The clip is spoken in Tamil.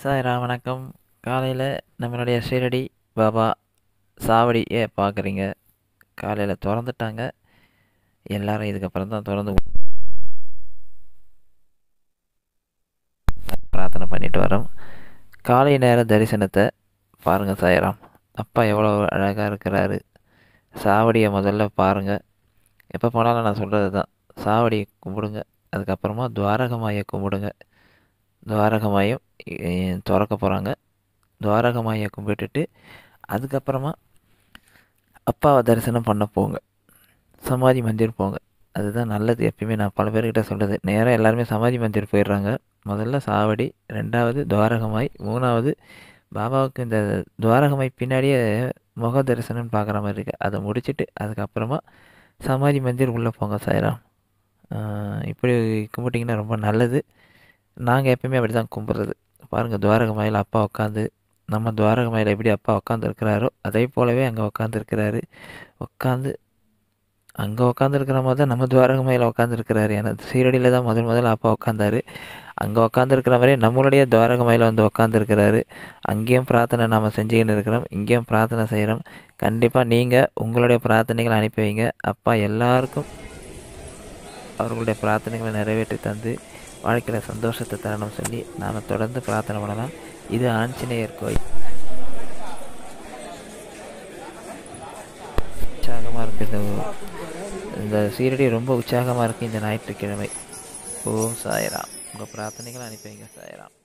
சாய்ராம் வணக்கம். காலையில் நம்மளுடைய ஷீரடி பாபா சாவடியை பார்க்குறீங்க. காலையில் திறந்துட்டாங்க. எல்லாரும் இதுக்கப்புறம் தான் திறந்து பிரார்த்தனை பண்ணிட்டு வரோம். காலை நேர தரிசனத்தை பாருங்கள் சாய்ராம். அப்பா எவ்வளோ அழகாக இருக்கிறாரு. சாவடியை முதல்ல பாருங்கள். எப்போ போனாலும் நான் சொல்கிறது தான், சாவடியை கும்பிடுங்க. அதுக்கப்புறமா துவாரகமாயை கும்பிடுங்க. துவாரகமாயும் திறக்க போகிறாங்க. துவாரகமாயை கும்பிட்டுட்டு அதுக்கப்புறமா அப்பாவை தரிசனம் பண்ண போங்க. சமாதி மந்திர் போங்க. அதுதான் நல்லது. எப்பயுமே நான் பல பேர்கிட்ட சொல்கிறது, நேராக எல்லாருமே சமாதி மந்திர் போயிடுறாங்க. முதல்ல சாவடி, ரெண்டாவது துவாரகமாய், மூணாவது பாபாவுக்கு இந்த துவாரகமாய் பின்னாடியே முக தரிசனம் பார்க்குற மாதிரி இருக்குது. அதை முடிச்சுட்டு அதுக்கப்புறமா சமாதி மந்திர் உள்ளே போங்க சாய்ராம். இப்படி கும்பிட்டிங்கன்னா ரொம்ப நல்லது. நாங்கள் எப்பயுமே அப்படி தான் கும்பிட்றது. பாருங்கள், துவாரகமாயில் அப்பா உட்காந்து, நம்ம துவாரகமாயில் எப்படி அப்பா உட்காந்துருக்கிறாரோ அதே போலவே அங்கே உட்காந்துருக்கிறாரு. அங்கே உட்காந்துருக்கிற மாதிரி தான் நம்ம துவாரகமாயில் உட்காந்துருக்கிறாரு. ஏன்னா சீரடியில் தான் முதல்ல அப்பா உட்காந்தாரு. அங்கே உட்காந்துருக்கிற மாதிரியே நம்மளுடைய துவாரகமாயில் வந்து உட்காந்துருக்கிறாரு. அங்கேயும் பிரார்த்தனை நாம் செஞ்சுக்கின்னு இருக்கிறோம், இங்கேயும் பிரார்த்தனை செய்கிறோம். கண்டிப்பாக நீங்கள் உங்களுடைய பிரார்த்தனைகளை அனுப்பி வைங்க. அப்பா எல்லாருக்கும் அவர்களுடைய பிரார்த்தனைகளை நிறைவேற்றி தந்து வாழ்க்கையில் சந்தோஷத்தை தரணும் சொல்லி நாம் தொடர்ந்து பிரார்த்தனை பண்ணலாம். இது ஆஞ்சநேயர் கோயில். உற்சாகமாக இருக்குது. இந்த சீரடி ரொம்ப உற்சாகமாக இருக்குது இந்த ஞாயிற்றுக்கிழமை. ஓம் சாய்ராம். உங்கள் பிரார்த்தனைகளை அனுப்பி வைங்க சாய்ராம்.